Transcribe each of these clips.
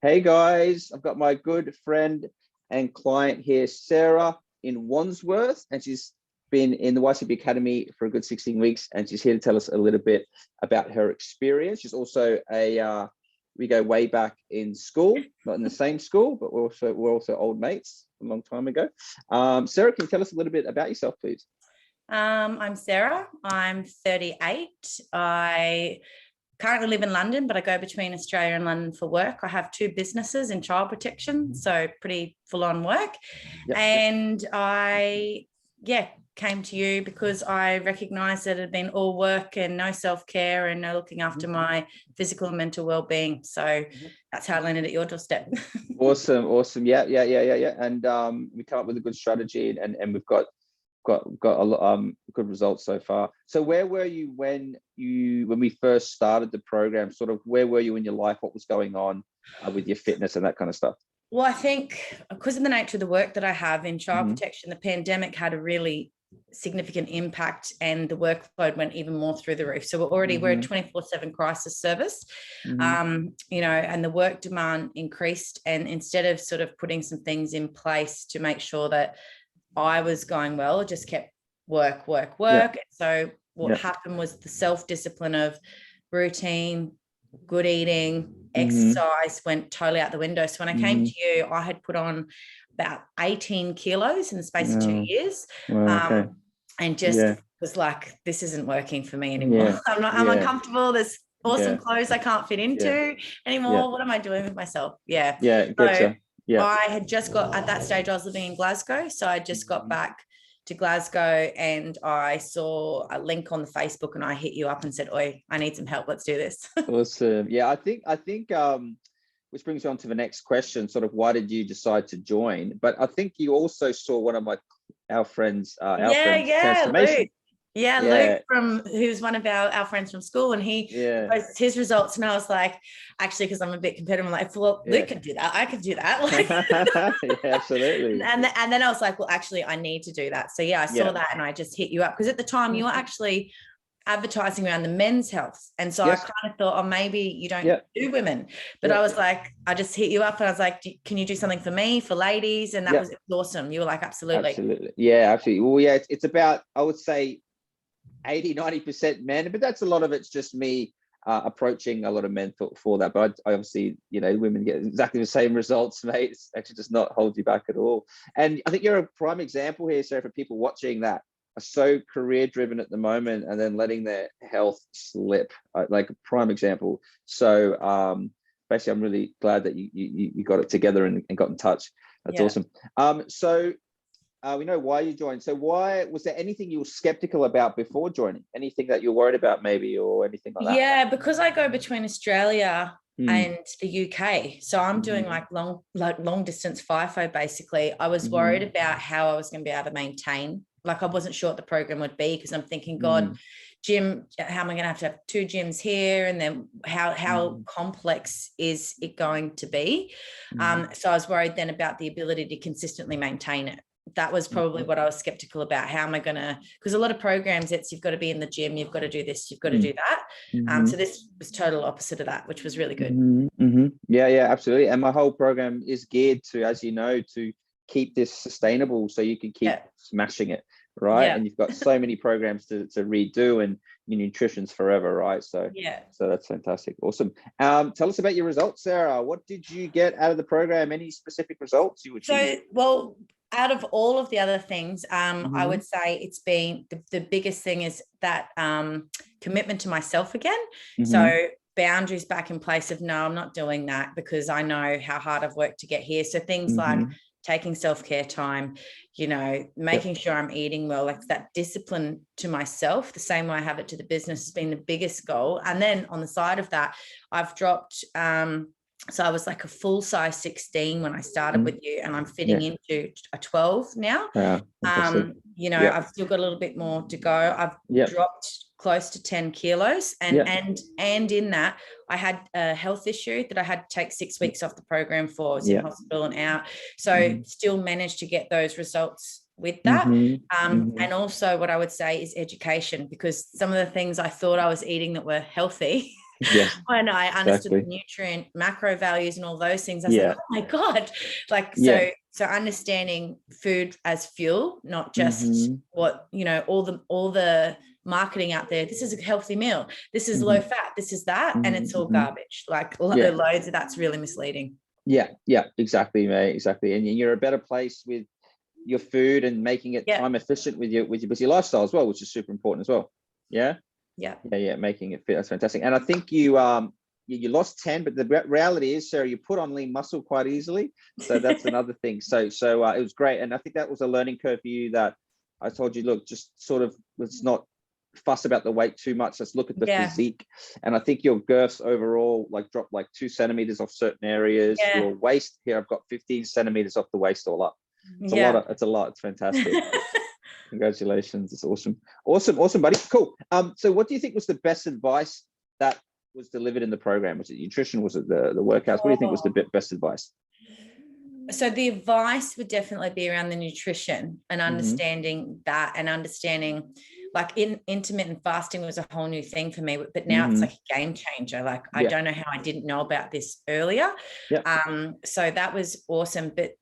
Hey guys, I've got my good friend and client here, Sarah in Wandsworth, and she's been in the Ycba Academy for a good 16 weeks, and she's here to tell us a little bit about her experience. She's also we go way back in school, not in the same school, but we're also old mates a long time ago. Sarah, can you tell us a little bit about yourself, please? I'm Sarah. I'm 38. I currently live in London, but I go between Australia and London for work. I have two businesses in child protection, so pretty full-on work. Yep. And I came to you because I recognised that it had been all work and no self-care and no looking after my physical and mental well-being. So that's how I landed at your doorstep. Awesome. Yeah. And we come up with a good strategy, and we've got a lot good results so far. So where were you when we first started the program? Sort of where were you in your life? What was going on with your fitness and that kind of stuff? Well, I think because of the nature of the work that I have in child protection, the pandemic had a really significant impact, and the workload went even more through the roof. So we're a 24/7 crisis service, and the work demand increased. And instead of sort of putting some things in place to make sure that I was going well, it just kept work. Yep. So what happened was the self-discipline of routine, good eating, exercise went totally out the window. So when I came to you, I had put on about 18 kilos in the space of 2 years. Okay. And just was like, this isn't working for me anymore. I'm uncomfortable. There's awesome clothes I can't fit into anymore. What am I doing with myself? Gotcha. I had just got, at that stage, I was living in Glasgow. So I just got back to Glasgow, and I saw a link on the Facebook, and I hit you up and said, "Oi, I need some help. Let's do this." Awesome. Yeah, I think which brings you on to the next question, sort of why did you decide to join? But I think you also saw one of our friends transformation. Luke. Luke who's one of our friends from school, and he posted his results, and I was like, actually, because I'm a bit competitive, I'm like, well, Luke could do that, I could do that. Like, absolutely. And then I was like, well, actually, I need to do that. So I saw that, and I just hit you up, because at the time you were actually advertising around the men's health, and so I kind of thought, oh, maybe you don't do women, but I was like, I just hit you up, and I was like, can you do something for me, for ladies? And that was awesome. You were like, absolutely. Absolutely. Well, it's about, I would say, 80-90% men, but that's a lot of it's just me approaching a lot of men for that. But I obviously, women get exactly the same results, mate. It's actually just not hold you back at all. And I think you're a prime example here, Sarah, for people watching that are so career driven at the moment and then letting their health slip, like a prime example. So basically, I'm really glad that you got it together and got in touch. That's awesome. So we know why you joined. So why was there anything you were skeptical about before joining? Anything that you're worried about, maybe, or anything like that? Yeah, because I go between Australia and the UK, so I'm doing like long distance FIFO. Basically, I was worried about how I was going to be able to maintain. Like, I wasn't sure what the program would be, because I'm thinking, God, gym, how am I going to have 2 gyms here? And then how complex is it going to be? So I was worried then about the ability to consistently maintain it. That was probably what I was skeptical about. How am I going to, because a lot of programs, you've got to be in the gym, you've got to do this, you've got to do that. So this was total opposite of that, which was really good. Yeah, absolutely. And my whole program is geared to, as you know, to keep this sustainable, so you can keep smashing it, right? And you've got so many programs to redo, and your nutrition's forever, right? So that's fantastic. Awesome. Tell us about your results, Sarah. What did you get out of the program? Any specific results you achieved? Well, out of all of the other things, I would say it's been the biggest thing is that commitment to myself again. So boundaries back in place of, no, I'm not doing that, because I know how hard I've worked to get here. So things like taking self-care time, making sure I'm eating well, like that discipline to myself, the same way I have it to the business, has been the biggest goal. And then on the side of that, I've dropped, so I was like a full size 16 when I started with you, and I'm fitting into a 12 now. I've still got a little bit more to go. I've dropped close to 10 kilos. And in that, I had a health issue that I had to take 6 weeks off the program for. I was in hospital and out. So still managed to get those results with that. And also what I would say is education, because some of the things I thought I was eating that were healthy Yes, When I understood exactly. the nutrient macro values and all those things, I was Yeah. like, oh my God. Like, Yeah. so understanding food as fuel, not just Hmm. what, all the marketing out there. This is a healthy meal. This is Hmm. low fat. This is that. And it's all Hmm. garbage. Like Yeah. loads of that's really misleading. Yeah. Yeah. Exactly, mate. Exactly. And you're a better place with your food and making it Yeah. time efficient with your busy lifestyle as well, which is super important as well. Yeah. Yeah. Yeah. Making it fit. That's fantastic. And I think you lost 10, but the reality is, Sarah, you put on lean muscle quite easily. So that's another thing. So it was great. And I think that was a learning curve for you, that I told you, look, just sort of, let's not fuss about the weight too much. Let's look at the Yeah. physique. And I think your girths overall like dropped like 2 centimeters off certain areas. Yeah. Your waist here, I've got 15 centimeters off the waist all up. It's a Yeah. lot. It's fantastic. Congratulations. It's awesome, buddy. Cool. So what do you think was the best advice that was delivered in the program? Was it nutrition? Was it the workouts? What do you think was the best advice? So the advice would definitely be around the nutrition and Mm-hmm. understanding that, and understanding like intermittent fasting was a whole new thing for me, but now Mm-hmm. it's like a game changer. Like I don't know how I didn't know about this earlier. Yeah. So that was awesome. But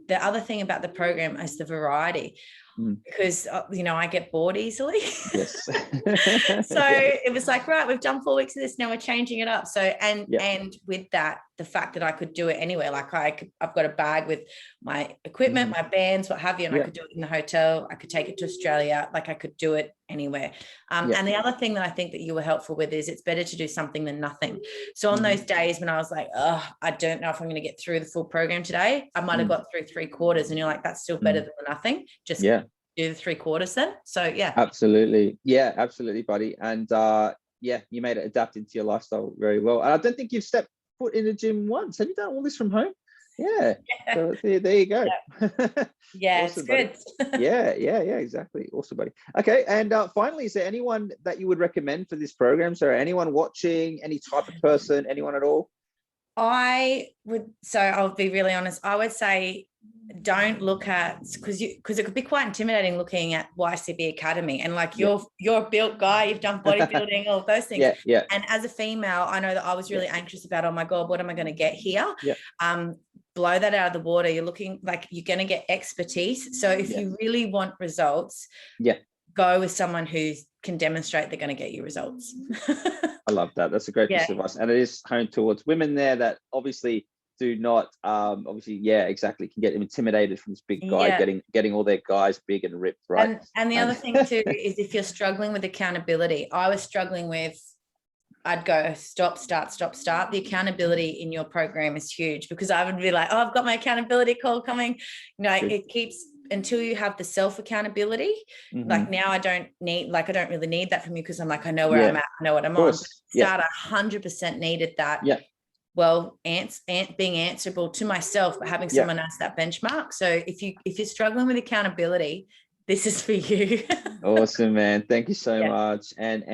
the other thing about the program is the variety. Because I get bored easily. Yes. So it was like, right, we've done 4 weeks of this, now we're changing it up. So and with that, the fact that I could do it anywhere, like I've got a bag with my equipment, my bands, what have you, and I could do it in the hotel, I could take it to Australia, like I could do it anywhere. And the other thing that I think that you were helpful with is it's better to do something than nothing. So on those days when I was like, oh, I don't know if I'm going to get through the full program today, I might have got through 3/4, and you're like, that's still better than nothing. Just do the 3/4 then. So absolutely. Yeah, absolutely, buddy. And you made it adapt into your lifestyle very well. And I don't think you've stepped foot in the gym once. Have you done all this from home? Yeah. So there you go. Yeah, Awesome, it's buddy. good. Yeah, exactly. Awesome, buddy. Okay. And finally, is there anyone that you would recommend for this program? So anyone watching, any type of person, anyone at all? I'll be really honest. I would say don't look at, because it could be quite intimidating looking at Ycba Academy, and like you're a built guy, you've done bodybuilding, all of those things. Yeah. And as a female, I know that I was really anxious about, oh my God, what am I going to get here? Blow that out of the water. You're looking like you're going to get expertise. So if you really want results, go with someone who can demonstrate they're going to get you results. I love that. That's a great piece of advice. And it is honed towards women there that obviously do not, exactly, can get intimidated from this big guy getting all their guys big and ripped, right? And the other thing too is if you're struggling with accountability, I was struggling with, I'd go stop, start. The accountability in your program is huge, because I would be like, oh, I've got my accountability call coming. It keeps, until you have the self accountability. Like now I don't really need that from you, because I'm like, I know where I'm at, I know what I'm on. Start 100% needed that. Well, being answerable to myself, but having someone else that benchmark. So if you're struggling with accountability, this is for you. Awesome, man. Thank you so much. And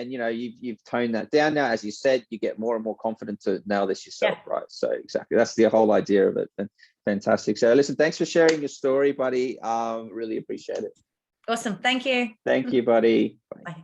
you've toned that down now. As you said, you get more and more confident to nail this yourself, right? So exactly, that's the whole idea of it. And fantastic. So listen, thanks for sharing your story, buddy. Really appreciate it. Awesome. Thank you. Thank you, buddy. Bye. Bye.